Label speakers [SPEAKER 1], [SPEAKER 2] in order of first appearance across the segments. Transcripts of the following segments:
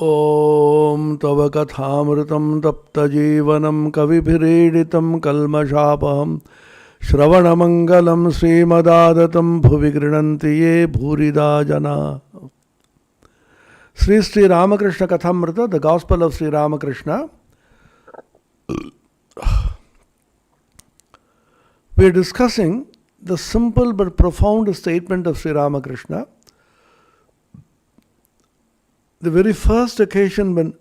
[SPEAKER 1] ॐ तव कथामृतं तप्तजीवनं कविभिरीडितं कल्मषापहं श्रवणमङ्गलं श्रीमदादतं भुवि गृह्णन्ति ये भूरिदा जना. Sri Ramakrishna Kathamrita, the Gospel of Sri Ramakrishna. We are discussing the simple but profound statement of Sri Ramakrishna. The very first occasion when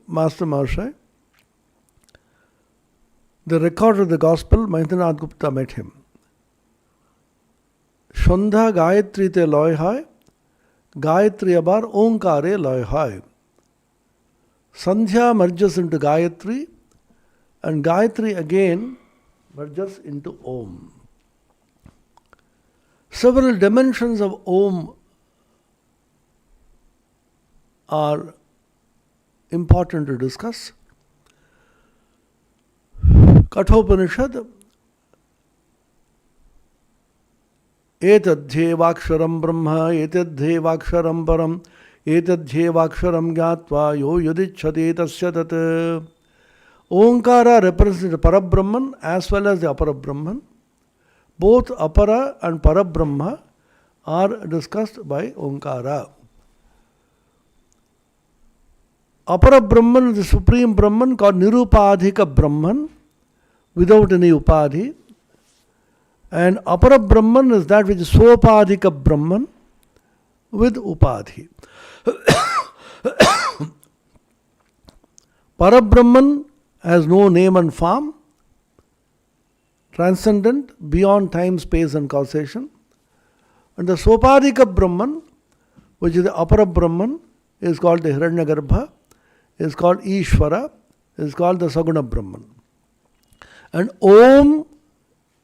[SPEAKER 1] Master Maharshai, the recorder of the Gospel, Mahendranath Gupta, met him. Shandha Gayatri te loy hai, Gayatri abar Omkare loy hai. Sandhya merges into Gayatri, and Gayatri again merges into Om. Several dimensions of Om are important to discuss. Kathopanishad, etadhyevaksharam brahma, etadhyevaksharam param, etadhyevaksharam gyatva yo yudicchate tasya tat. Omkara represents the Parabrahman as well as the Aparabrahman. Both Apara and Parabrahma are discussed by Omkara. Apara Brahman is the Supreme Brahman called Nirupadhika Brahman, without any Upadhi. And Apara Brahman is that which is Sopadhika Brahman, with Upadhi. Parabrahman has no name and form, transcendent, beyond time, space and causation. And the Sopadhika Brahman, which is the Apara Brahman, is called the Hiranyagarbha, is called Ishvara, is called the Saguna Brahman. And Om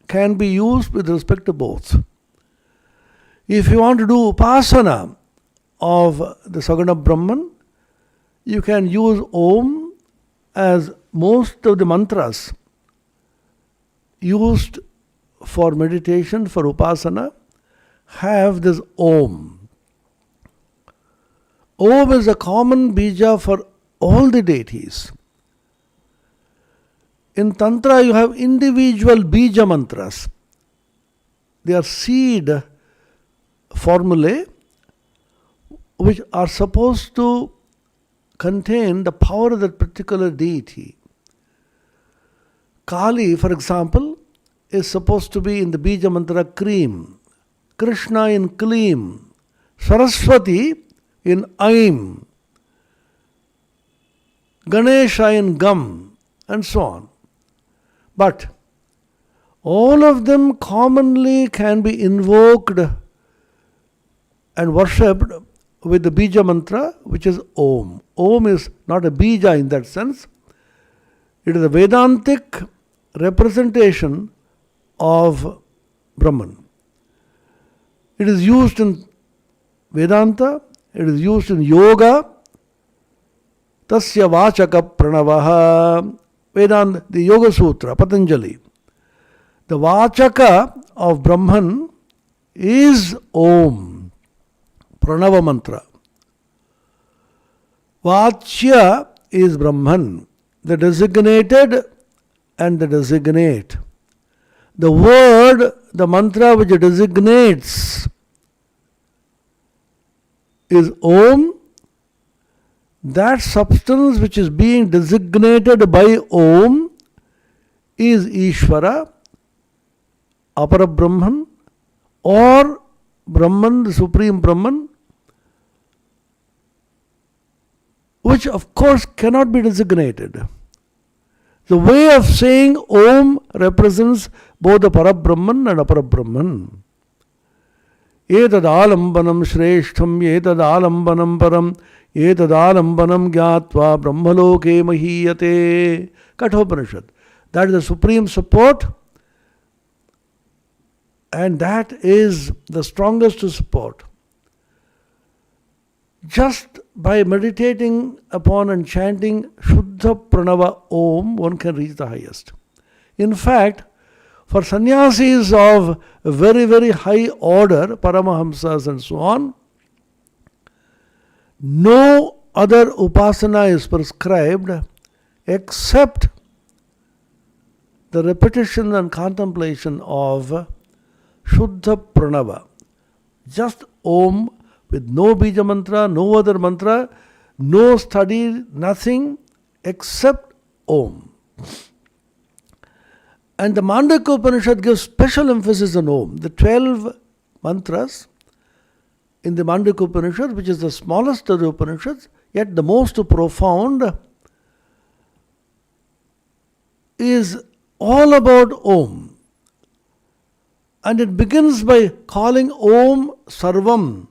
[SPEAKER 1] can be used with respect to both. If you want to do Upasana of the Saguna Brahman, you can use Om, as most of the mantras used for meditation, for Upasana, have this Om. Om is a common bija for all the deities. In Tantra, you have individual bija mantras. They are seed formulae which are supposed to contain the power of that particular deity. Kali, for example, is supposed to be in the bija mantra Kreem, Krishna in Kleem, Saraswati in Aim, Ganesha in Gam, and so on. But all of them commonly can be invoked and worshipped with the bija mantra, which is Om. Om is not a bija in that sense. It is a Vedantic representation of Brahman. It is used in Vedanta, it is used in Yoga. Tasya Vachaka Pranavaha. Vedanta, the Yoga Sutra, Patanjali. The Vachaka of Brahman is Om, Pranava mantra. Vachya is Brahman, the designated and the designate. The word, the mantra which designates, is Om. That substance which is being designated by Om is Ishvara, Apara Brahman, or Brahman, the Supreme Brahman, which of course cannot be designated. The way of saying Om represents both the Parabrahman and Aparabrahman. Etad alambanam shreshtham, etad alambanam param, etad alambanam gyatva brahmaloke mahiyate. Kathopanishad. That is the supreme support, and that is the strongest to support. Just by meditating upon and chanting Shuddha Pranava Om, one can reach the highest. In fact, for sannyasis of a very, very high order, Paramahamsas and so on, no other upasana is prescribed except the repetition and contemplation of Shuddha Pranava. Just Om with no Bija mantra, no other mantra, no study, nothing except Om. And the Mandukya Upanishad gives special emphasis on Om. The 12 mantras in the Mandukya Upanishad, which is the smallest of the Upanishads, yet the most profound, is all about Om. And it begins by calling Om Sarvam.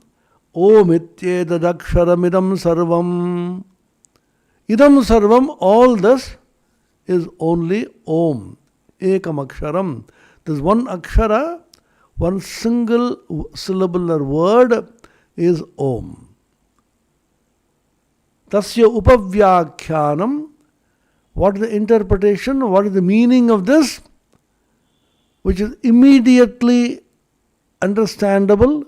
[SPEAKER 1] Om ityetadaksharam idam sarvam. Idam sarvam, all this is only Om. Ekam aksharam. This one akshara, one single syllabular word is Om. Tasya upavyakhyanam. What is the interpretation? What is the meaning of this? Which is immediately understandable.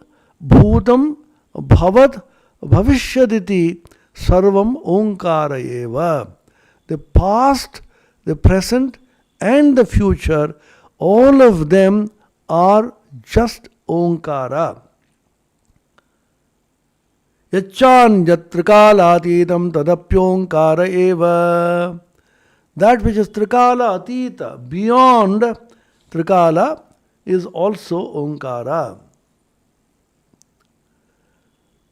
[SPEAKER 1] Bhutam bhavat bhavishyaditi sarvam omkara eva. The past, the present and the future, all of them are just Omkara. Yachan yatrikalatītam tadapyonkara eva. That which is Trikala Atita, beyond Trikala, is also Omkara.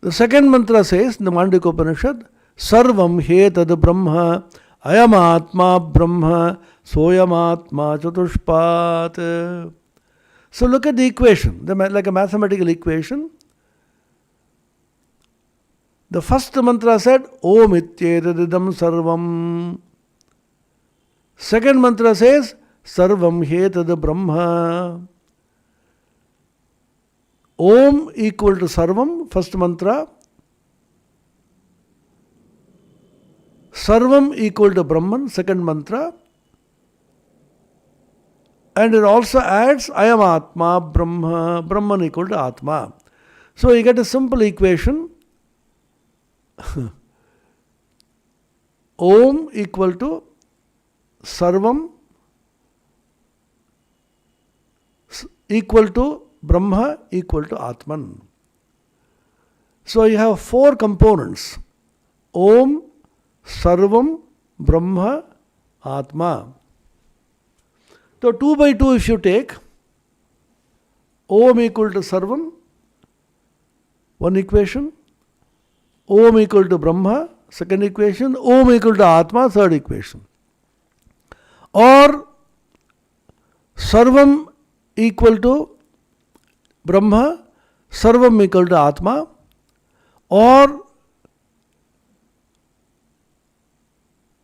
[SPEAKER 1] The second mantra says in the Mandukya Upanishad, Sarvam hetad brahma, ayam atma brahma, soyam atma chatushpat. So look at the equation, like a mathematical equation. The first mantra said, Om ityetadidam sarvam. Second mantra says, Sarvam hetad brahma. Om equal to Sarvam, first mantra. Sarvam equal to Brahman, second mantra. And it also adds Ayam Atma Brahma, Brahman equal to Atma. So you get a simple equation. Om equal to Sarvam equal to Brahma equal to Atman. So you have four components. Om, Sarvam, Brahma, Atma. So 2 by 2 if you take, Om equal to Sarvam, one equation. Om equal to Brahma, second equation. Om equal to Atma, third equation. Or Sarvam equal to Brahma, Sarvam equal to Atma, or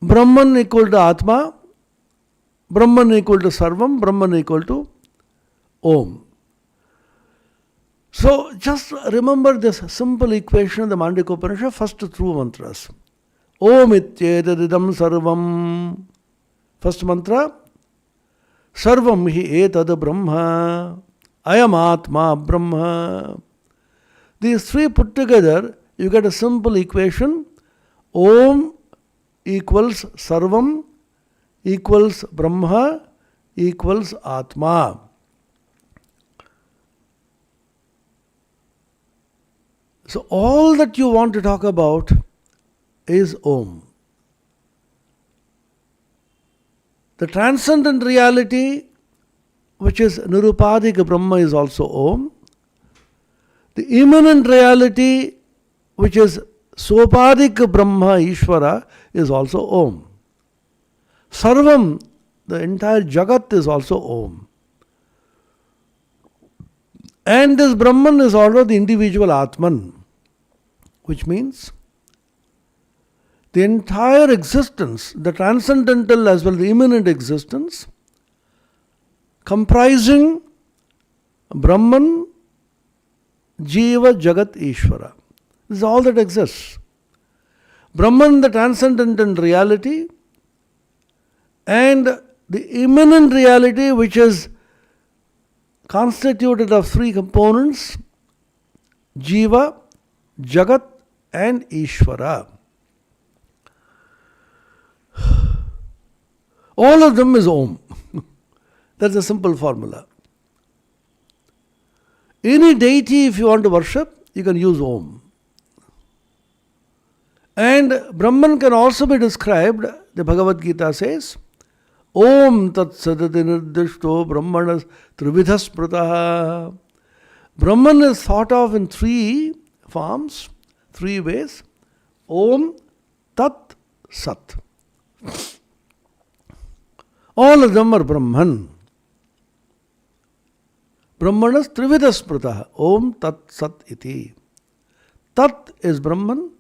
[SPEAKER 1] Brahman equal to Atma, Brahman equal to Sarvam, Brahman equal to Om. So just remember this simple equation of the Mandukya Upanishad, first through mantras. Om ityetadidam sarvam. First mantra, Sarvam hi etad brahma, ayam atma brahma. These three put together, you get a simple equation. Om equals Sarvam equals Brahma equals Atma. So all that you want to talk about is Om. The transcendent reality, which is Nirupadika Brahma, is also Om. The immanent reality, which is Sopadika Brahma Ishvara, is also Om. Sarvam, the entire Jagat, is also Om. And this Brahman is also the individual Atman, which means the entire existence, the transcendental as well as the immanent existence, comprising Brahman, Jiva, Jagat, Ishvara. This is all that exists. Brahman, the transcendental reality, and the immanent reality, which is constituted of three components, Jiva, Jagat, and Ishvara. All of them is Om. That's a simple formula. Any deity, if you want to worship, you can use Om. And Brahman can also be described, the Bhagavad Gita says, Om tat sadati nirdishto brahmanas trividhas prataha. Brahman is thought of in three forms, three ways. Om, Tat, Sat. All of them are Brahman. Brahmanas trividhas prataha. Om, Tat, Sat iti. Tat is Brahman,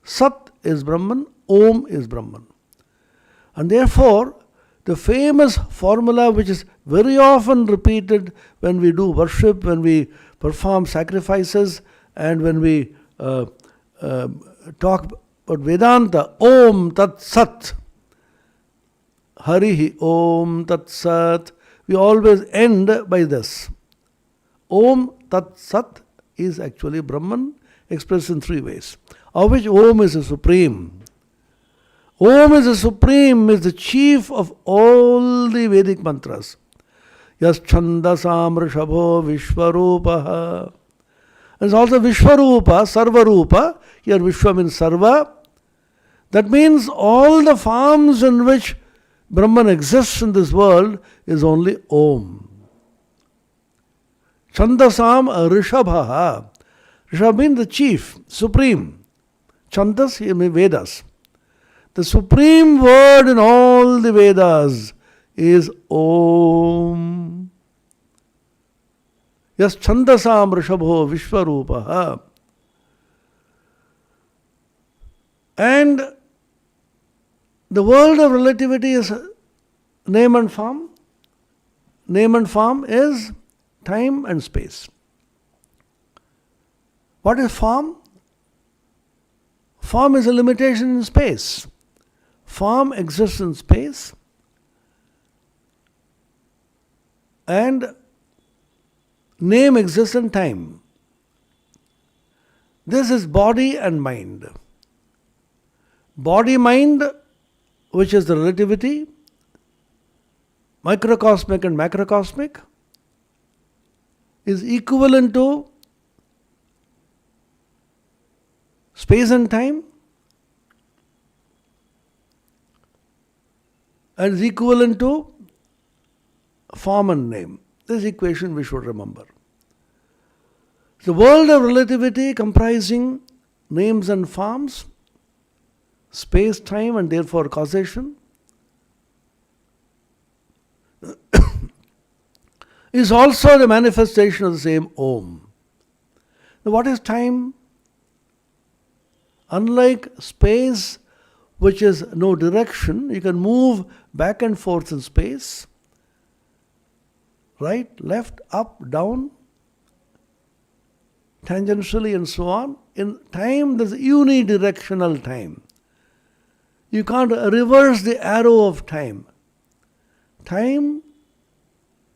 [SPEAKER 1] Sat is Brahman, Om is Brahman. And therefore, the famous formula which is very often repeated when we do worship, when we perform sacrifices, and when we talk about Vedanta, Om Tat Sat, Harihi Om Tat Sat, we always end by this. Om Tat Sat is actually Brahman expressed in three ways, of which Om is the supreme. Om is the supreme, is the chief of all the Vedic mantras. Yas Chandasam Rishabho Vishwarupaha. There's also Vishwarupa, Sarvarupa. Here Vishwa means Sarva. That means all the forms in which Brahman exists in this world is only Om. Chandasam Rishabha. Rishabha means the chief, supreme. Chandas here means Vedas. The supreme word in all the Vedas is Om. Yes, Chandasam Rishabho Vishwarupaha. And the world of relativity is name and form. Name and form is time and space. What is form? Form is a limitation in space. Form exists in space, and name exists in time. This is body and mind. Body-mind, which is the relativity, microcosmic and macrocosmic, is equivalent to space and time, and is equivalent to form and name. This equation we should remember. The world of relativity comprising names and forms, space, time, and therefore causation, is also the manifestation of the same Om. Now, what is time? Unlike space, which is no direction, you can move back and forth in space, right, left, up, down, tangentially, and so on. In time, there's unidirectional time. You can't reverse the arrow of time. Time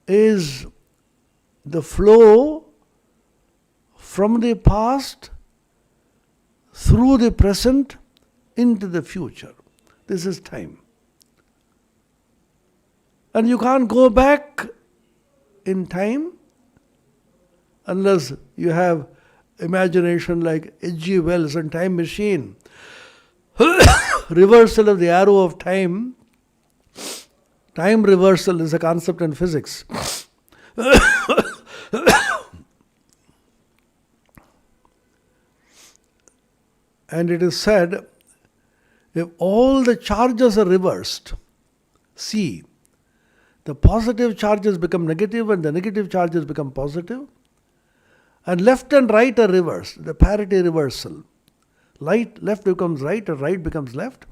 [SPEAKER 1] is the flow from the past through the present into the future. This is time. And you can't go back in time unless you have imagination like H.G. Wells and Time Machine. Reversal of the arrow of time. Time reversal is a concept in physics. And it is said, if all the charges are reversed, see, the positive charges become negative and the negative charges become positive, and left and right are reversed, the parity reversal. Left becomes right and right becomes left,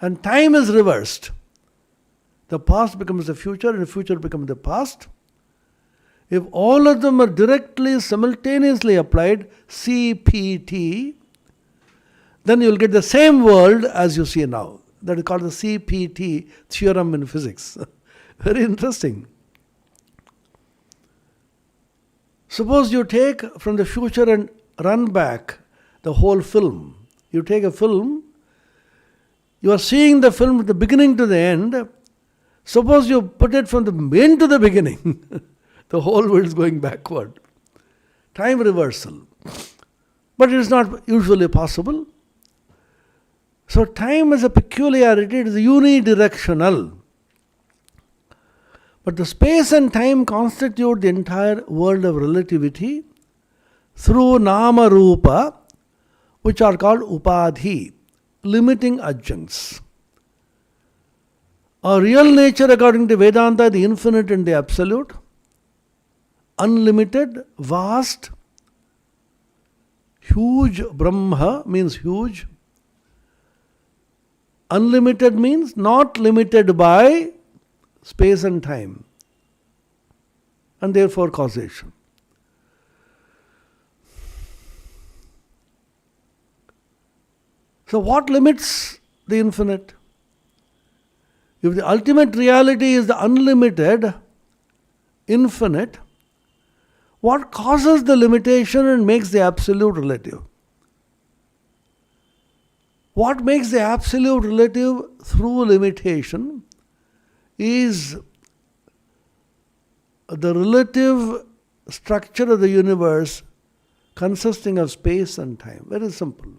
[SPEAKER 1] and time is reversed. The past becomes the future and the future becomes the past. If all of them are directly, simultaneously applied, CPT, then you will get the same world as you see now. That is called the CPT theorem in physics. Very interesting. Suppose you take from the future and run back the whole film. You take a film, you are seeing the film from the beginning to the end, Suppose you put it from the end to the beginning, the whole world is going backward. Time reversal. But it is not usually possible. So time is a peculiarity, it is unidirectional. But the space and time constitute the entire world of relativity through nama rupa, which are called upadhi, limiting adjuncts. Our real nature, according to Vedanta, the infinite and the absolute, unlimited, vast, huge. Brahma means huge. Unlimited means not limited by space and time, and therefore causation. So what limits the infinite? If the ultimate reality is the unlimited, infinite, what causes the limitation and makes the absolute relative? What makes the absolute relative through limitation is the relative structure of the universe consisting of space and time. Very simple.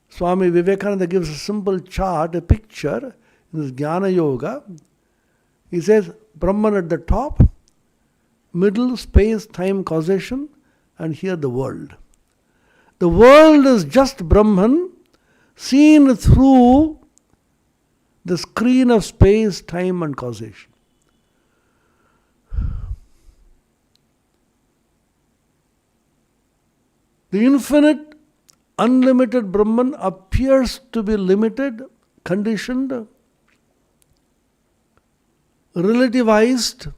[SPEAKER 1] Swami Vivekananda gives a simple chart, a picture in his Jnana Yoga. He says Brahman at the top, middle, space, time, causation, and here the world. The world is just Brahman seen through the screen of space, time, and causation. The infinite, unlimited Brahman appears to be limited, conditioned, relativized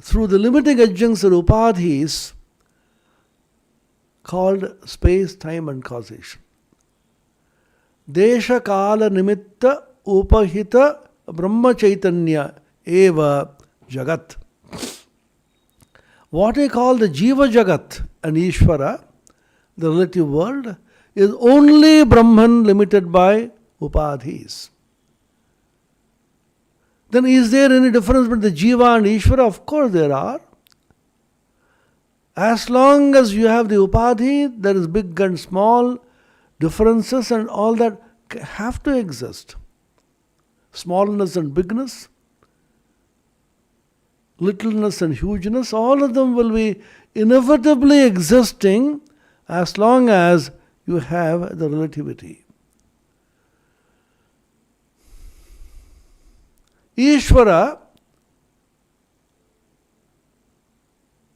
[SPEAKER 1] through the limiting adjuncts or upadhis called space, time, and causation. Desha kala nimitta upahita brahma chaitanya eva jagat. What we call the Jiva Jagat and Ishvara, the relative world, is only Brahman limited by upadhis. Then is there any difference between the Jiva and Ishvara? Of course there are. As long as you have the upadhi, there is big and small differences, and all that have to exist. Smallness and bigness, littleness and hugeness, all of them will be inevitably existing as long as you have the relativity. Ishvara,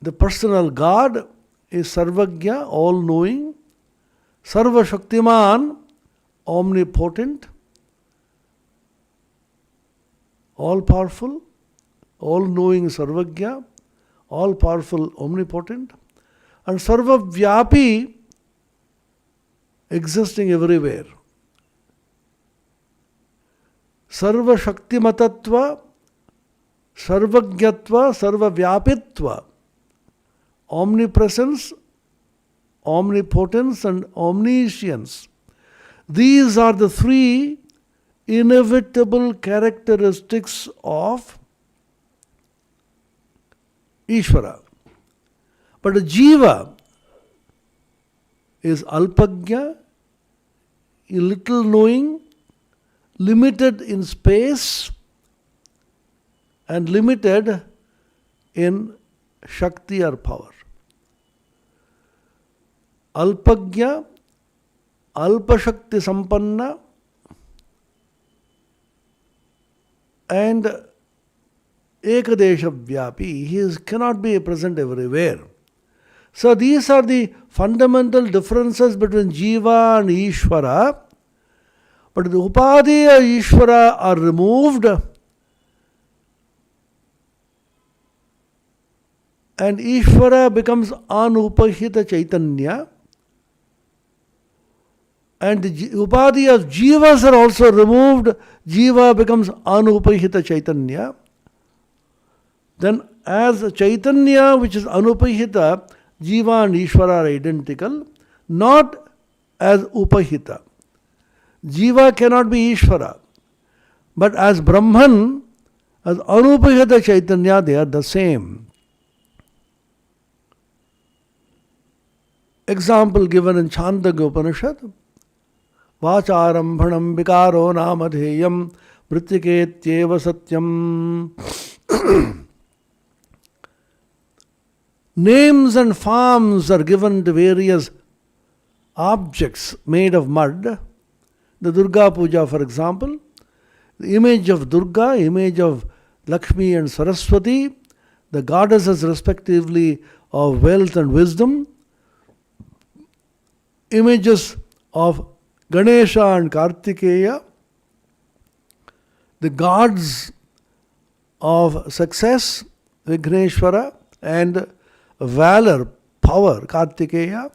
[SPEAKER 1] the personal God, is Sarvagya, all-knowing, Sarva Shaktiman, omnipotent, all-powerful, all-knowing Sarvagya, all-powerful, omnipotent, and Sarva Vyapi, existing everywhere. Sarva Shaktimatatva, Sarvagyatva, Sarva Vyapitva, omnipresence, omnipotence, and omniscience. These are the three inevitable characteristics of Ishvara. But a Jiva is Alpagya, little knowing, limited in space, and limited in Shakti or power. Alpagya, Alpashakti Sampanna, and Ekadesha Vyapi. He cannot be present everywhere. So these are the fundamental differences between Jiva and Ishvara. But the Upadhi and Ishvara are removed, and Ishvara becomes Anupahita Chaitanya, and the Upadhi of Jivas are also removed. Jiva becomes Anupahita Chaitanya. Then as Chaitanya, which is Anupahita, Jiva and Ishvara are identical, not as Upahita. Jiva cannot be Ishvara. But as Brahman, as Anupahita Chaitanya, they are the same. Example given in Chandogya Upanishad. Vacharambhanam vikaro namadheyam vrittiketyeva satyam. Names and forms are given to various objects made of mud. The Durga Puja, for example, the image of Durga, image of Lakshmi and Saraswati, the goddesses respectively of wealth and wisdom, images of Ganesha and Kartikeya, the gods of success, Vigneshwara, and valor, power, Kartikeya,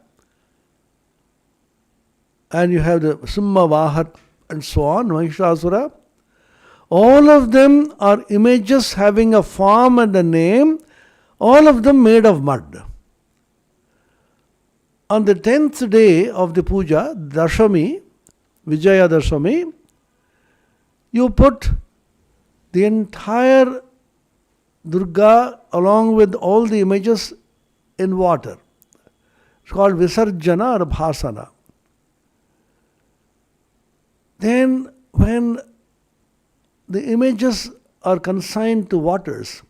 [SPEAKER 1] and you have the Simha Vahat and so on, Mahishasura. All of them are images having a form and a name, all of them made of mud. On the 10th day of the puja, Dashami, Vijaya Dashami, you put the entire Durga along with all the images in water. It's called Visarjana or Bhasana. Then when the images are consigned to waters,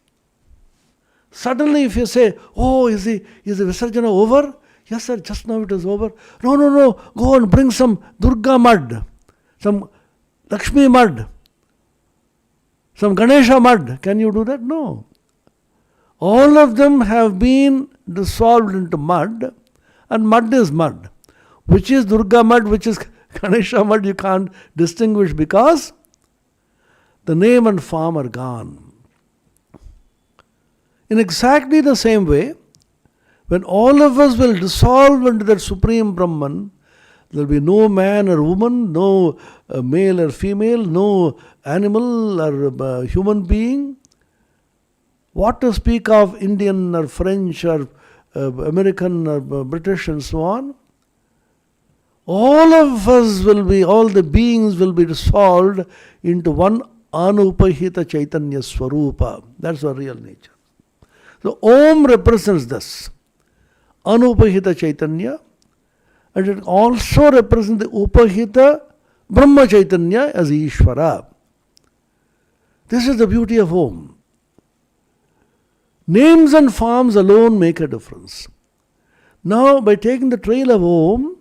[SPEAKER 1] suddenly if you say, oh, is the Visarjana over? Yes sir, just now it is over. No, go and bring some Durga mud, some Lakshmi mud, some Ganesha mud. Can you do that? No. All of them have been dissolved into mud, and mud is mud. Which is Durga mud, which is Ganesha mud, you can't distinguish because the name and form are gone. In exactly the same way, when all of us will dissolve into that Supreme Brahman, there will be no man or woman, no male or female, no animal or human being. What to speak of Indian or French or American or British and so on? All of us will be, all the beings will be dissolved into one Anupahita Chaitanya Swarupa. That's our real nature. So Om represents this. Anupahita Chaitanya, and it also represents the Upahita Brahma Chaitanya as Ishvara. This is the beauty of Om. Names and forms alone make a difference. Now, by taking the trail of Om,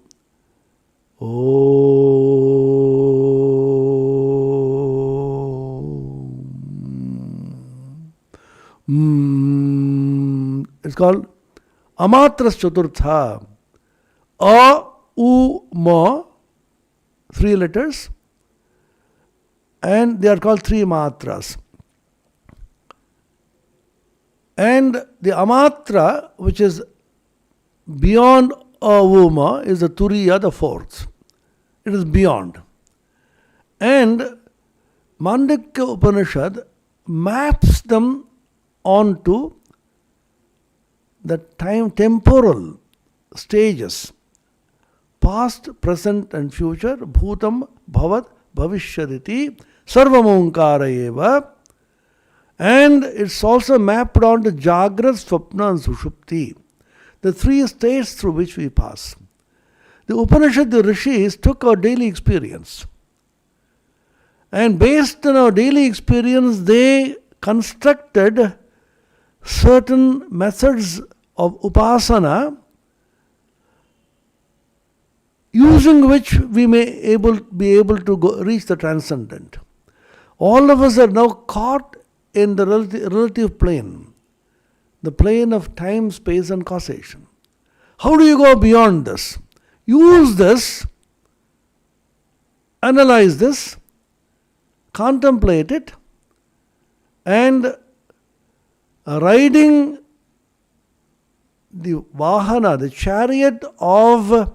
[SPEAKER 1] it's called Amatras Chaturtha. A, U, Ma, 3 letters, and they are called 3 matras. And the Amatra, which is beyond A, U, Ma, is the Turiya, the 4th. It is beyond. And Mandukya Upanishad maps them onto the temporal stages, past, present and future, bhutam, bhavat, bhavishyaditi, sarvam onkara eva, and it's also mapped onto Jagrat, Swapna and Sushupti, the 3 states through which we pass. The Upanishad, the Rishis took our daily experience, and based on our daily experience they constructed certain methods of upasana using which we may be able to reach the transcendent. All of us are now caught in the relative plane, the plane of time, space and causation. How do you go beyond this? Use this, analyze this, contemplate it, and riding the Vahana, the chariot of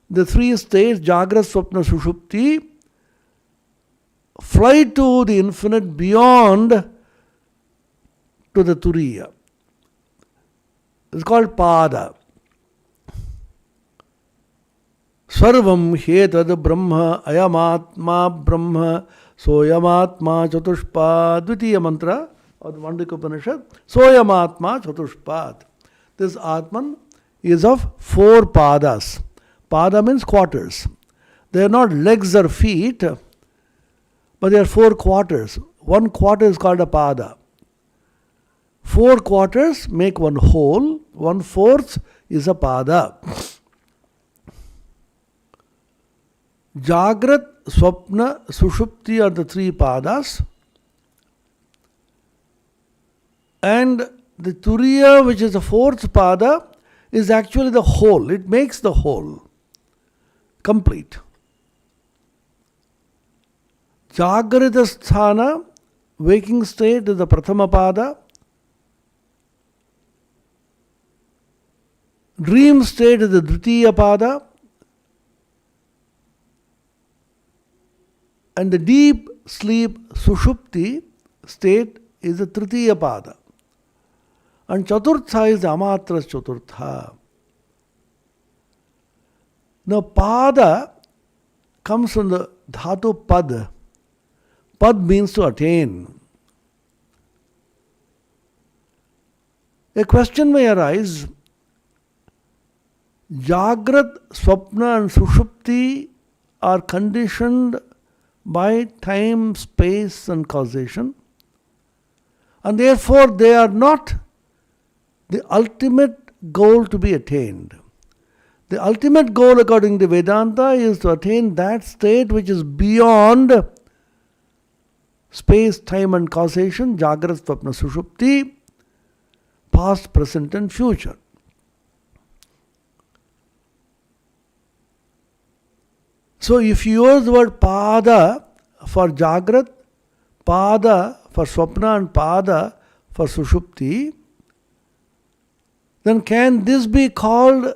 [SPEAKER 1] the 3 states, Jagrat, Swapna, Sushupti, fly to the infinite beyond to the Turiya. It's called Pada. Sarvam hetad brahma ayamatma brahma soyamatma chatushpad. Dvitiya mantra of the Mandika Upanishad. Soyamatma chatushpad. This Atman is of 4 padas. Pada means quarters. They are not legs or feet, but they are 4 quarters. 1 quarter is called a pada. 4 quarters make one whole. 1/4 is a pada. Jagrat, Swapna, Sushupti are the 3 padas. And the Turiya, which is the 4th pada, is actually the whole. It makes the whole complete. Jagrita sthana, waking state, is the Prathama pada. Dream state is the Dvitiya pada. And the deep sleep Sushupti state is the Tritiya pada. And Chaturtha is the Amatras Chaturtha. Now pada comes from the dhatu pad. Pad means to attain. A question may arise. Jagrat, Swapna and Sushupti are conditioned by time, space and causation, and therefore they are not the ultimate goal to be attained. The ultimate goal according to Vedanta is to attain that state which is beyond space, time and causation, Jagrat, Swapna, Sushupti, past, present and future. So if you use the word pada for Jagrat, pada for Swapna and pada for Sushupti, then can this be called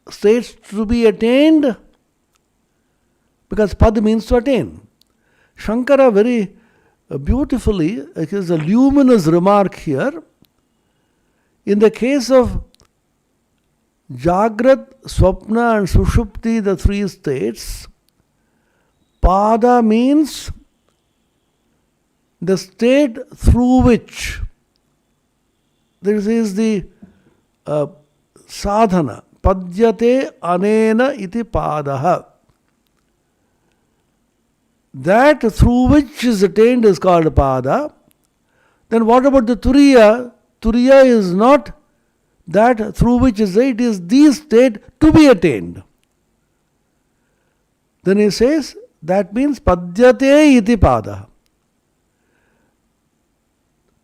[SPEAKER 1] states to be attained? Because pad means to attain. Shankara very beautifully, it is a luminous remark here. In the case of Jagrat, Swapna and Sushupti, the 3 states, pada means the state through which, this is the sadhana, padyate anena iti padaha. That through which is attained is called pada. Then what about the Turiya? Turiya is not that through which it is the state to be attained. Then he says, that means padyate iti pada.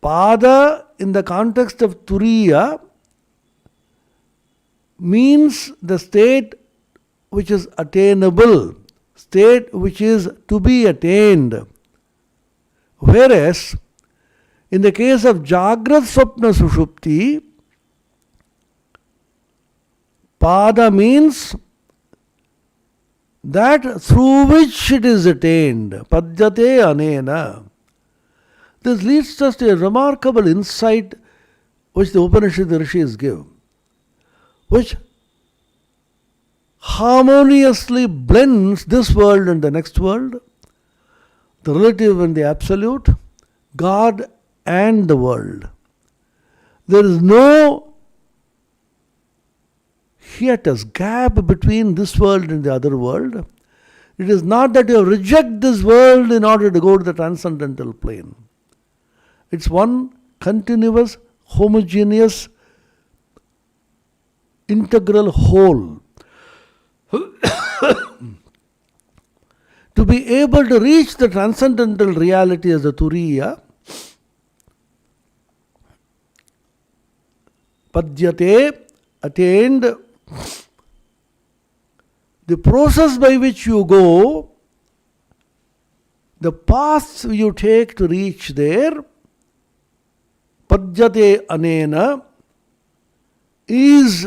[SPEAKER 1] Pada in the context of Turiya means the state which is attainable, state which is to be attained. Whereas, in the case of Jagrat, Swapna, Sushupti, pada means that through which it is attained. Padyate anena. This leads us to a remarkable insight which the Upanishad Rishis give, which harmoniously blends this world and the next world, the relative and the absolute, God and the world. There is no hiatus, gap between this world and the other world. It is not that you reject this world in order to go to the transcendental plane. It's one continuous, homogeneous, integral whole. To be able to reach the transcendental reality as the Turiya, padyate, attained, the process by which you go, the paths you take to reach there, padyate anena, is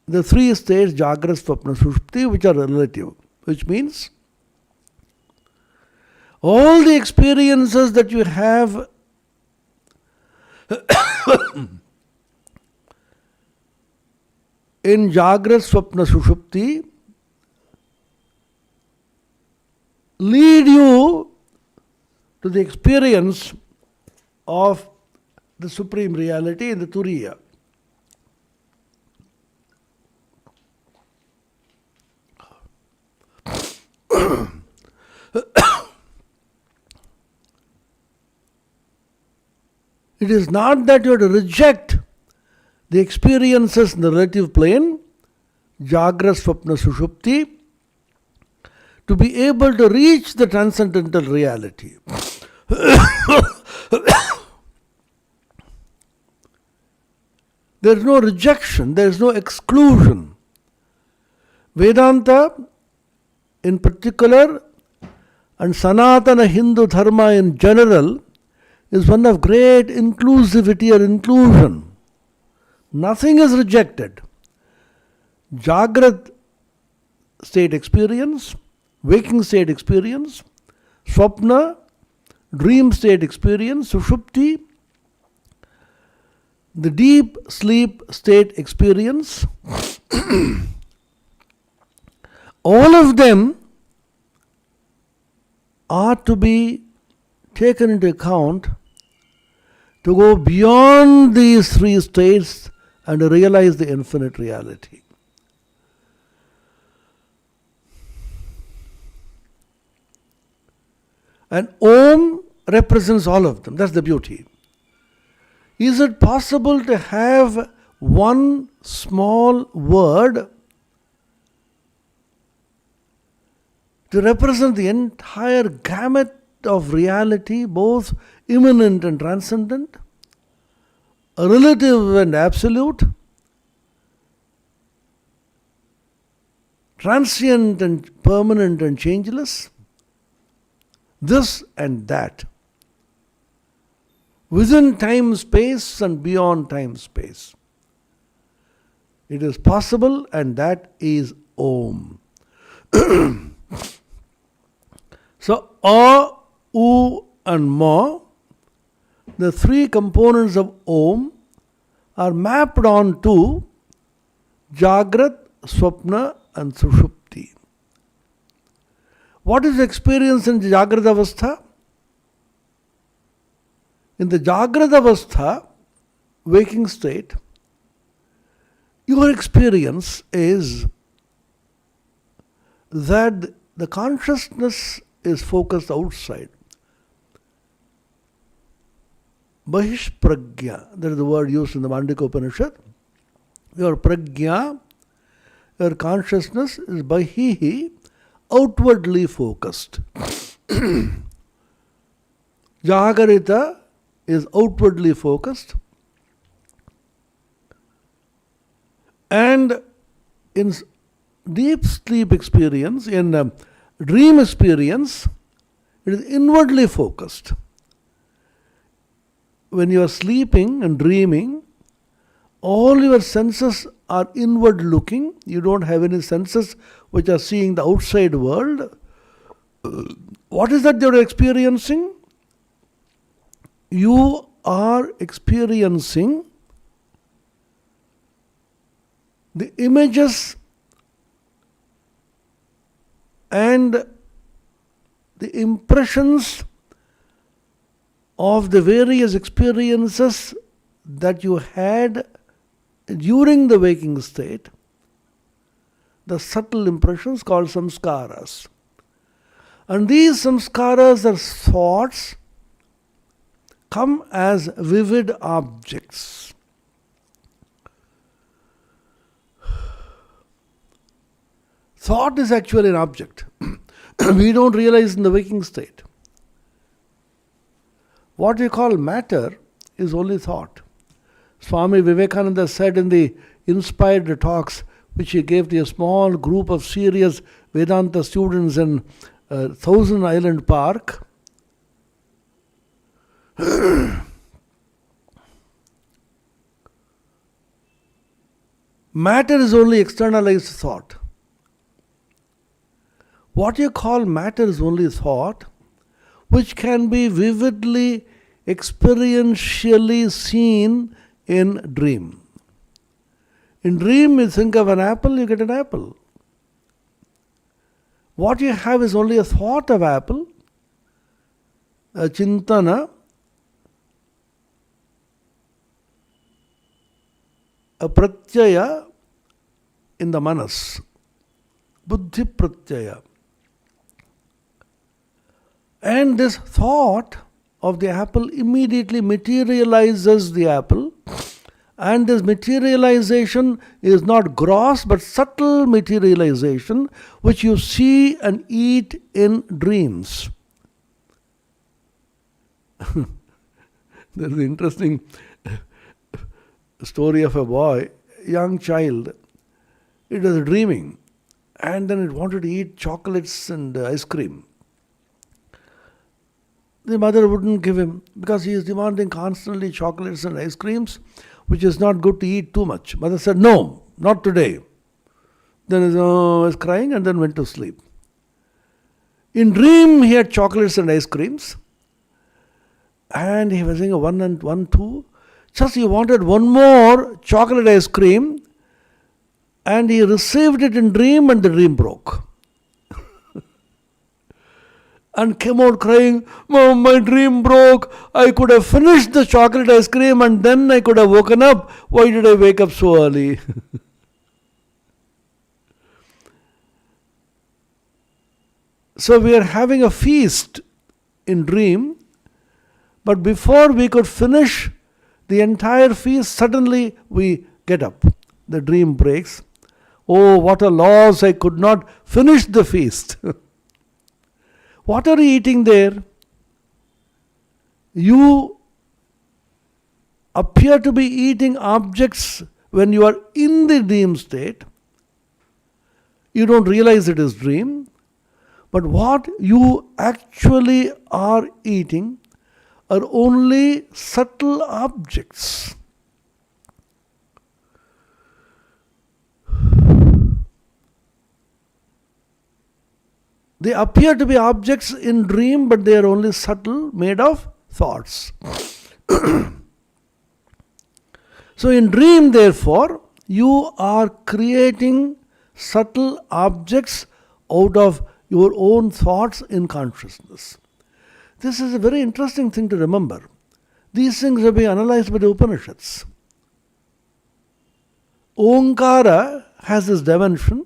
[SPEAKER 1] the 3 states, Jagrat, Swapna, Sushupti, which are relative. Which means all the experiences that you have in Jagrat, Swapna, Sushupti lead you to the experience of the Supreme Reality in the Turiya. It is not that you have to reject the experiences in the relative plane, Jagra, Swapna, Sushupti, to be able to reach the transcendental reality. There is no rejection, there is no exclusion. Vedanta in particular and Sanatana Hindu Dharma in general is one of great inclusivity or inclusion. Nothing is rejected. Jagrat state experience, waking state experience, Swapna, dream state experience, Sushupti, the deep sleep state experience, all of them are to be taken into account to go beyond these three states and realize the infinite reality. And Om represents all of them. That's the beauty. Is it possible to have one small word to represent the entire gamut of reality, both immanent and transcendent, relative and absolute, transient and permanent and changeless, this and that, within time space and beyond time space? It is possible, and that is Om. So, A, U and Ma, the three components of Om, are mapped onto Jagrat, Swapna and Sushupti. What is the experience in the Jagrat Avastha? In the Jagrat Avastha, waking state, your experience is that the consciousness is focused outside. Bahish pragya, that is the word used in the Mandika Upanishad. Your pragya, your consciousness is bahihi, outwardly focused. Jagarita is outwardly focused. And in deep sleep experience, in dream experience, it is inwardly focused. When you are sleeping and dreaming, all your senses are inward looking. You don't have any senses which are seeing the outside world. What is that you are experiencing? You are experiencing the images and the impressions of the various experiences that you had during the waking state, the subtle impressions called samskaras. And these samskaras are thoughts, come as vivid objects. Thought is actually an object. We don't realize in the waking state. What we call matter is only thought. Swami Vivekananda said in the inspired talks which he gave to a small group of serious Vedanta students in Thousand Island Park, matter is only externalized thought. What you call matter is only thought, which can be vividly, experientially seen in dream. In dream, you think of an apple, you get an apple. What you have is only a thought of apple, a chintana, a pratyaya in the manas, buddhi pratyaya. And this thought of the apple immediately materializes the apple, and this materialization is not gross but subtle materialization which you see and eat in dreams. There is an interesting story of a boy, young child. It was dreaming, and then it wanted to eat chocolates and ice cream. The mother wouldn't give him because he is demanding constantly chocolates and ice creams, which is not good to eat too much. Mother said, no, not today. Then he was crying and then went to sleep. In dream, he had chocolates and ice creams. And he was saying 1 and 1, 2. Just he wanted one more chocolate ice cream. And he received it in dream and the dream broke. And came out crying, Mom, my dream broke. I could have finished the chocolate ice cream and then I could have woken up. Why did I wake up so early? So we are having a feast in dream, but before we could finish the entire feast, suddenly we get up. The dream breaks. Oh, what a loss, I could not finish the feast. What are you eating there? You appear to be eating objects when you are in the dream state. You don't realize it is dream. But what you actually are eating are only subtle objects. They appear to be objects in dream, but they are only subtle, made of thoughts. So in dream, therefore, you are creating subtle objects out of your own thoughts in consciousness. This is a very interesting thing to remember. These things have been analyzed by the Upanishads. Omkara has this dimension.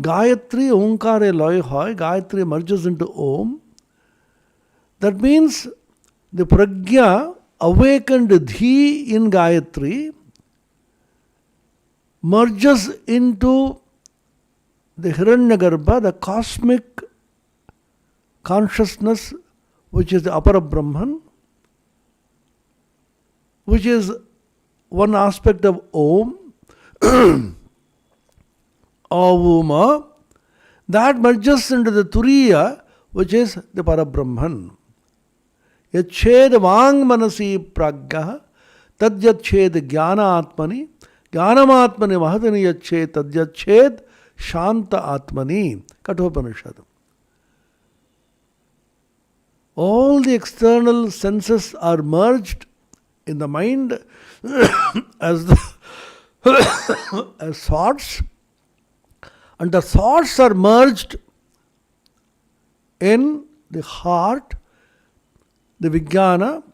[SPEAKER 1] Gayatri, Omkara, Loy Hoy, Gayatri merges into Om. That means the Pragya, awakened Dhi in Gayatri, merges into the Hiranyagarbha, the cosmic consciousness, which is the Apara Brahman, which is one aspect of Om. Avuma, that merges into the Turiya, which is the Parabrahman. Yached Vang Manasi Pragya, Tadyached Jnana Atmani, Jnanamatmani Mahadani Yached, Tadyached Shanta Atmani. Kathopanishad. All the external senses are merged in the mind as as thoughts. And the thoughts are merged in the heart, the Vijnana,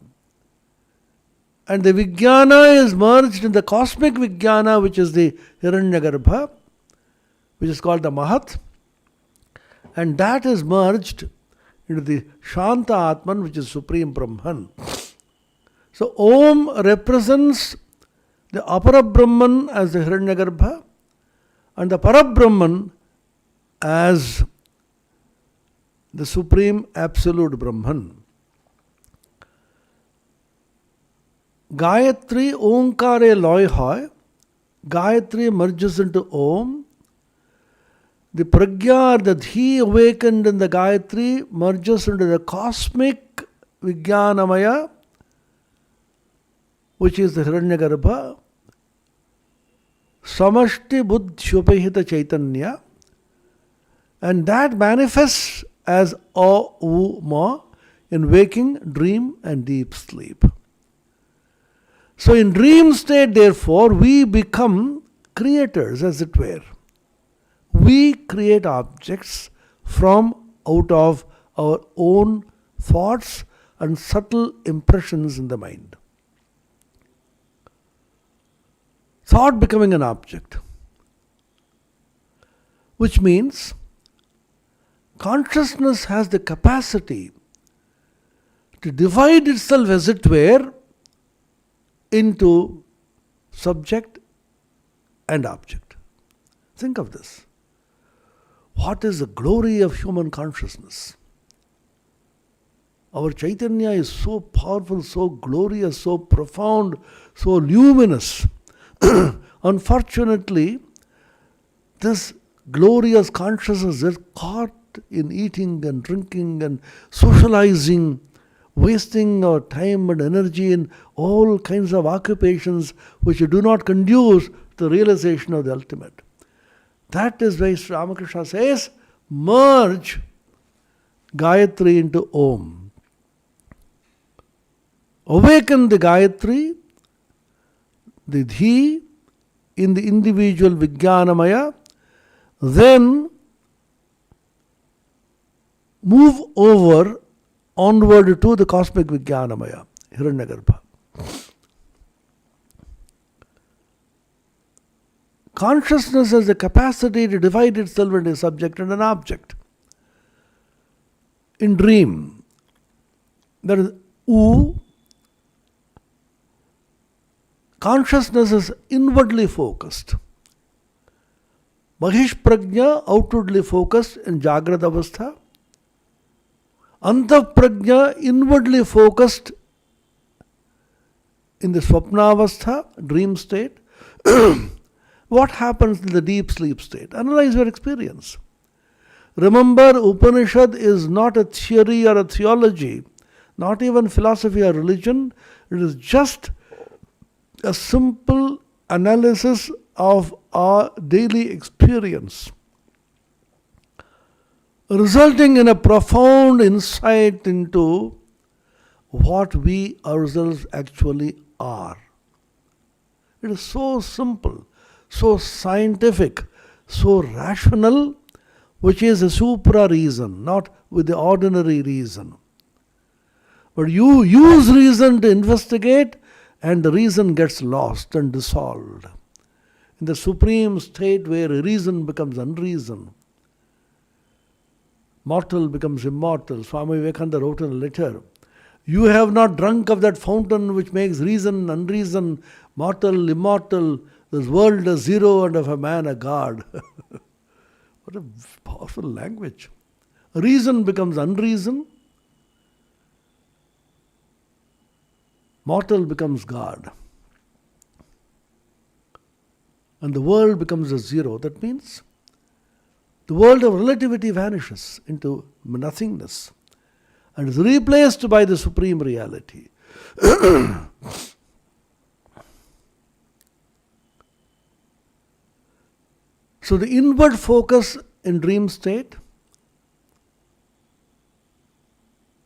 [SPEAKER 1] and the Vijnana is merged in the cosmic Vijnana, which is the Hiranyagarbha, which is called the Mahat, and that is merged into the Shanta Atman, which is Supreme Brahman. So Om represents the Apara Brahman as the Hiranyagarbha, and the Parabrahman as the Supreme Absolute Brahman. Gayatri, Omkare, Loy Hoy. Gayatri merges into Om. The Pragya, the Dhi awakened in the Gayatri, merges into the cosmic Vijnanamaya, which is the Hiranyagarbha. Samashti Buddhyupahita Chaitanya, and that manifests as A-U-Ma in waking, dream and deep sleep. So in dream state, therefore, we become creators, as it were. We create objects from out of our own thoughts and subtle impressions in the mind. Thought becoming an object, which means consciousness has the capacity to divide itself, as it were, into subject and object. Think of this. What is the glory of human consciousness? Our Chaitanya is so powerful, so glorious, so profound, so luminous. Unfortunately, this glorious consciousness is caught in eating and drinking and socializing, wasting our time and energy in all kinds of occupations which do not conduce to the realization of the ultimate. That is why Sri Ramakrishna says, merge Gayatri into Om. Awaken the Gayatri, the Dhi, in the individual Vijnanamaya, then move over onward to the cosmic Vijnanamaya, Hiranyagarbha. Consciousness has the capacity to divide itself into a subject and an object. In dream, there is U. Consciousness is inwardly focused. Mahish Prajna outwardly focused in Jagrata Avastha. Antah Prajna inwardly focused in the Swapna Avastha, dream state. What happens in the deep sleep state? Analyze your experience. Remember, Upanishad is not a theory or a theology, not even philosophy or religion. It is just a simple analysis of our daily experience, resulting in a profound insight into what we ourselves actually are. It is so simple, so scientific, so rational, which is a supra reason, not with the ordinary reason. But you use reason to investigate, and the reason gets lost and dissolved. In the supreme state where reason becomes unreason, mortal becomes immortal. Swami Vivekananda wrote in a letter, you have not drunk of that fountain which makes reason unreason, mortal, immortal, this world a zero and of a man a god. What a powerful language. Reason becomes unreason, mortal becomes God. And the world becomes a zero. That means the world of relativity vanishes into nothingness and is replaced by the supreme reality. So the inward focus in dream state,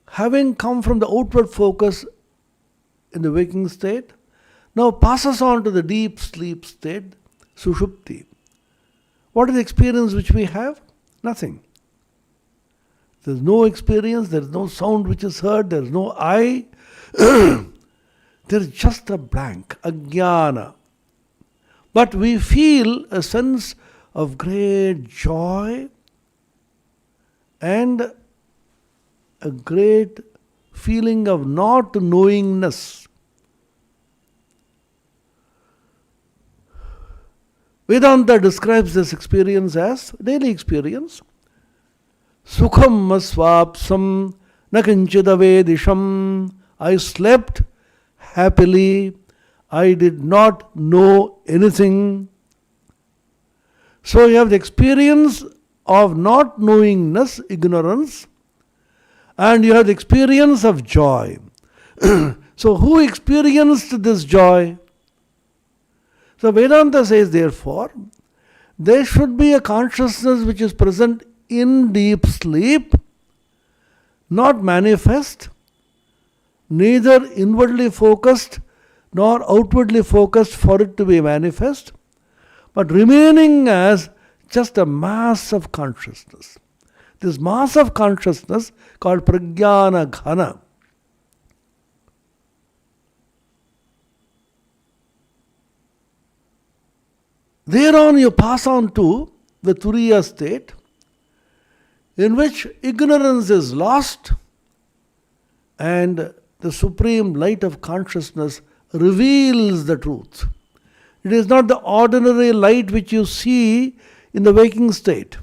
[SPEAKER 1] having come from the outward focus in the waking state, now passes on to the deep sleep state, Sushupti. What is the experience which we have? Nothing. There is no experience, there is no sound which is heard, there is no eye. There is just a blank, ajnana. But we feel a sense of great joy and a great feeling of not knowingness. Vedanta describes this experience as daily experience. Sukham asvapsam nakinchidavedisham. I slept happily. I did not know anything. So you have the experience of not knowingness, ignorance, and you have the experience of joy. So who experienced this joy? So Vedanta says, therefore, there should be a consciousness which is present in deep sleep, not manifest, neither inwardly focused, nor outwardly focused for it to be manifest, but remaining as just a mass of consciousness. This mass of consciousness called Pragyana Ghana. Thereon you pass on to the Turiya state, in which ignorance is lost and the supreme light of consciousness reveals the truth. It is not the ordinary light which you see in the waking state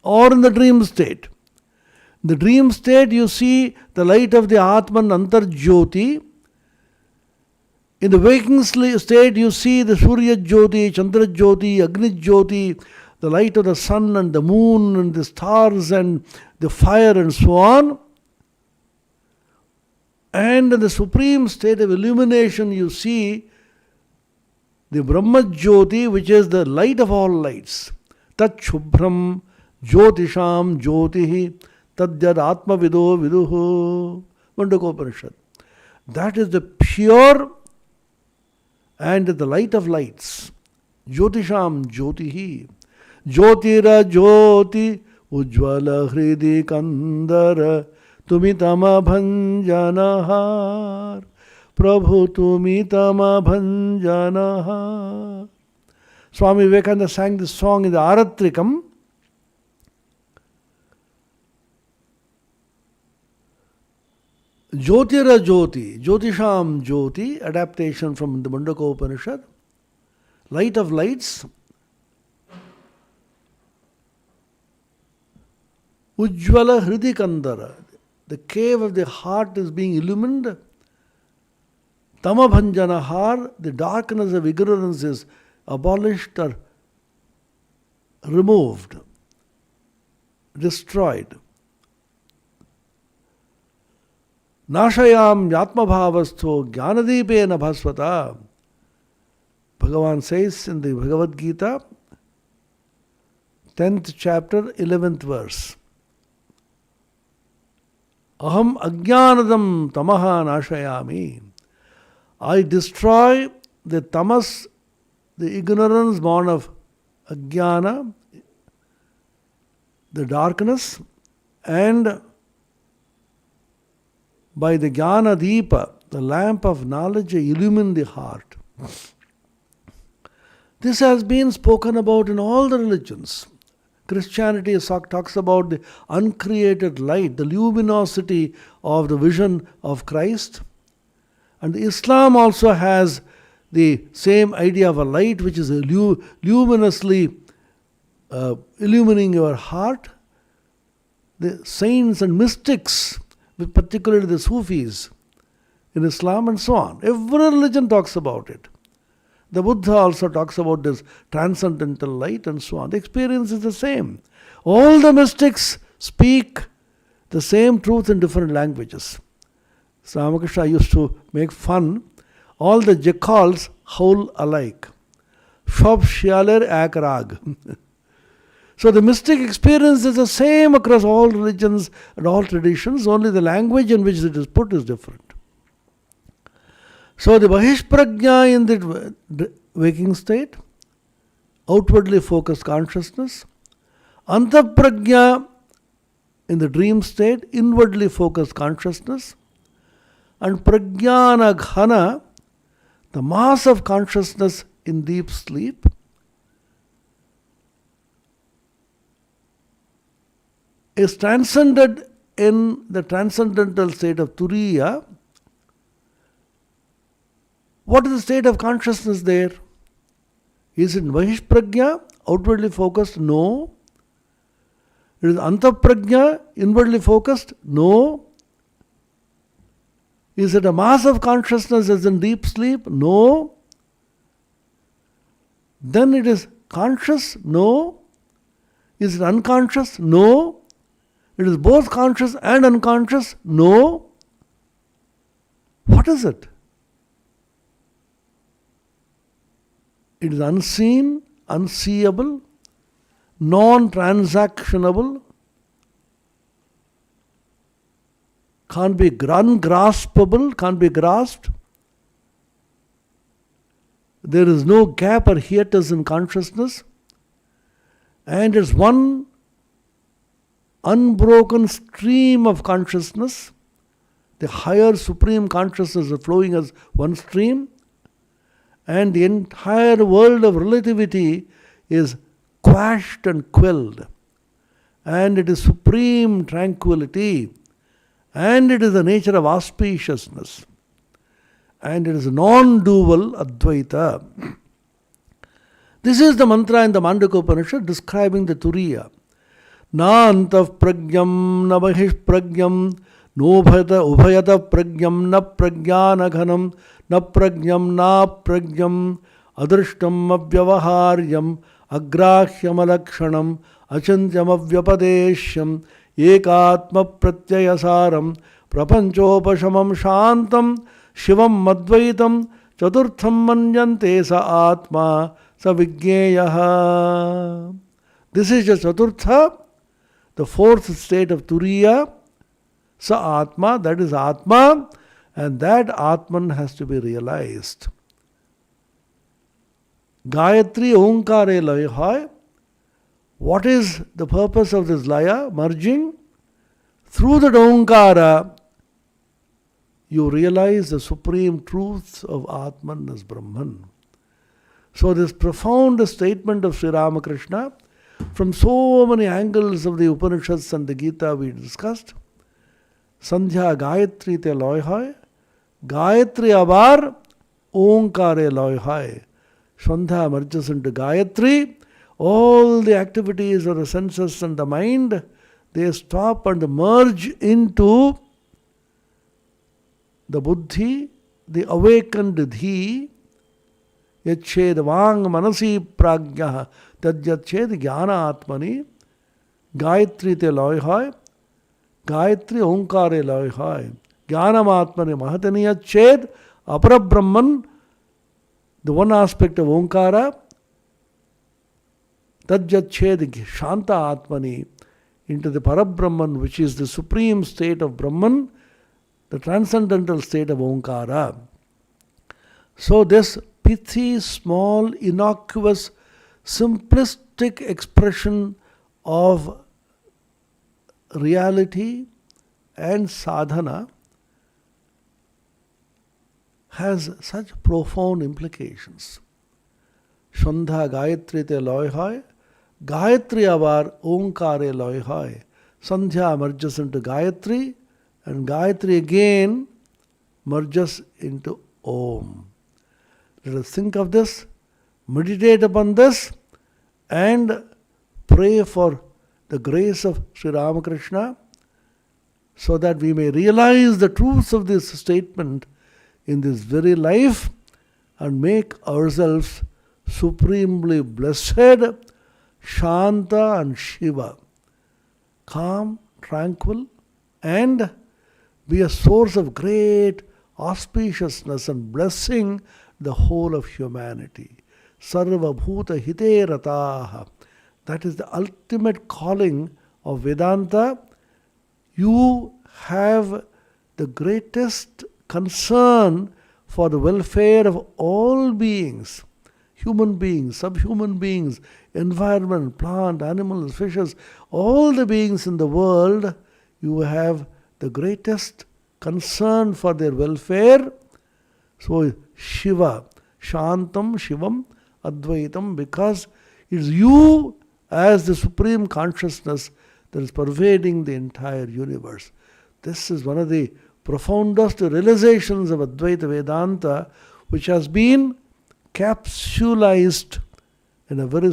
[SPEAKER 1] or in the dream state. In the dream state you see the light of the Atman Antarjyoti. In the waking state you see the Surya Jyoti, Chandra Jyoti, Agni Jyoti, the light of the sun and the moon and the stars and the fire and so on. And in the supreme state of illumination you see the Brahma Jyoti, which is the light of all lights. Tat Shubhram Jyotisham Jyotihi Tadyad Atma Vido Viduhu. Mundakopanishad. That is the pure and the light of lights. Jyotisham Jyotihi. Jyotira Jyoti Ujjvala Hridi Kandara Tumitama Bhanjanahar. Prabhu Tumitama Bhanjanahar. Swami Vivekananda sang this song in the Aratrikam. Jyotira Jyoti, Jyotisham Jyoti, adaptation from the Mundaka Upanishad. Light of lights. Ujjvala Hridi Kandara. The cave of the heart is being illumined. Tama Bhanjanahar, the darkness of ignorance is abolished or removed, destroyed. Nashayam Yatma Bhavastho Jnanadipena Bhasvata. Bhagavan says in the Bhagavad Gita, 10th chapter, 11th verse. Aham Ajnanadam Tamaha Nashayami. I destroy the tamas, the ignorance born of Ajnana, the darkness, and by the Jnana Deepa, the lamp of knowledge, I illumine the heart. This has been spoken about in all the religions. Christianity talks about the uncreated light, the luminosity of the vision of Christ. And Islam also has the same idea of a light which is luminously illumining your heart. The saints and mystics, particularly the Sufis in Islam and so on. Every religion talks about it. The Buddha also talks about this transcendental light and so on. The experience is the same. All the mystics speak the same truth in different languages. So Ramakrishna used to make fun. All the jackals howl alike. Shab shialer ek rag. So the mystic experience is the same across all religions and all traditions, only the language in which it is put is different. So the Bahishprajna in the waking state, outwardly focused consciousness. Antaprajna in the dream state, inwardly focused consciousness. And Prajnana Ghana, the mass of consciousness in deep sleep. Is transcended in the transcendental state of Turiya. What is the state of consciousness there? Is it Mahishprajna, outwardly focused? No. It is Antaprajna, inwardly focused? No. Is it a mass of consciousness as in deep sleep? No. Then it is conscious? No. Is it unconscious? No. It is both conscious and unconscious? No. What is it? It is unseen, unseeable, non-transactionable, can't be ungraspable, can't be grasped. there is no gap or hiatus in consciousness, and it's one unbroken stream of consciousness. The higher supreme consciousness is flowing as one stream, and the entire world of relativity is quashed and quelled. And it is supreme tranquility, and it is the nature of auspiciousness, and it is non-dual Advaita. This is the mantra in the Mandukya Upanishad describing the Turiya. Na antav pragyam na bahish pragyam no ubhayata pragyam na pragyana ghanam na pragyam na pragyam adrishtam avyavaharyam agrahyam alakshanam achantyam avyapadeshyam ekatma pratyayasaram prapanchopashamam shantam shivam advaitam chaturtham manyante sa atma sa vigneyaha. This is the chaturtha, the fourth state of Turiya, sa atma, that is Atma, and that Atman has to be realized. Gayatri Omkare Laya. What is the purpose of this Laya? Merging. Through that Omkara, you realize the supreme truth of Atman as Brahman. So this profound statement of Sri Ramakrishna, from so many angles of the Upanishads and the Gita we discussed, Sandhya Gayatri te loy hai, Gayatri abar Omkare loy hai. Sandhya merges into Gayatri. All the activities of the senses and the mind, they stop and merge into the Buddhi, the awakened Dhi, Yached Vang Manasi Pragyaha, Tadyached Jnana Atmani, Gayatri te loy hai, Gayatri Omkare loy hai, Jnanam Atmani Mahatani Yached, Apara Brahman, the one aspect of Omkara, Tadyached Shanta Atmani, into the Parabrahman, which is the supreme state of Brahman, the transcendental state of Omkara. So this pithy, small, innocuous, simplistic expression of reality and sadhana has such profound implications. Sandhya Gayatri te loy hai, Gayatri abar Omkare loy hai. Sandhya merges into Gayatri, and Gayatri again merges into Om. Let us think of this, meditate upon this, and pray for the grace of Sri Ramakrishna so that we may realize the truths of this statement in this very life and make ourselves supremely blessed, Shanta and Shiva, calm, tranquil, and be a source of great auspiciousness and blessing the whole of humanity. Sarva Bhuta Hite Rataha. That is the ultimate calling of Vedanta. You have the greatest concern for the welfare of all beings, human beings, subhuman beings, environment, plant, animals, fishes, all the beings in the world. You have the greatest concern for their welfare. So Shiva, Shantam, Shivam, Advaitam, because it's you as the supreme consciousness that is pervading the entire universe. This is one of the profoundest realizations of Advaita Vedanta, which has been capsulized in a very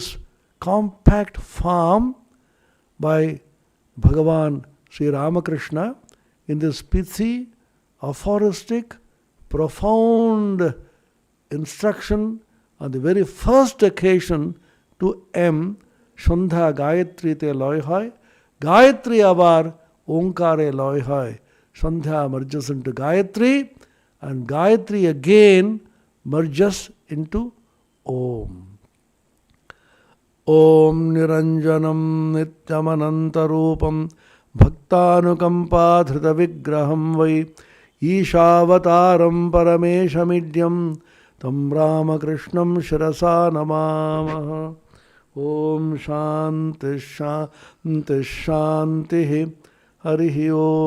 [SPEAKER 1] compact form by Bhagavan Sri Ramakrishna in this pithy, aphoristic, profound instruction on the very first occasion to M. Sandhya Gayatri te loy hai, Gayatri abar Omkare loy hai. Sandhya merges into Gayatri, and Gayatri again merges into Om. Om Niranjanam Nityamanantarupam Bhaktanukampa Dhrita Vigraham Vai Ishavataram Parameshamidyam तं रामकृष्णं शिरसा नमामः। ओम शांति शांति शांति। हरि ओम।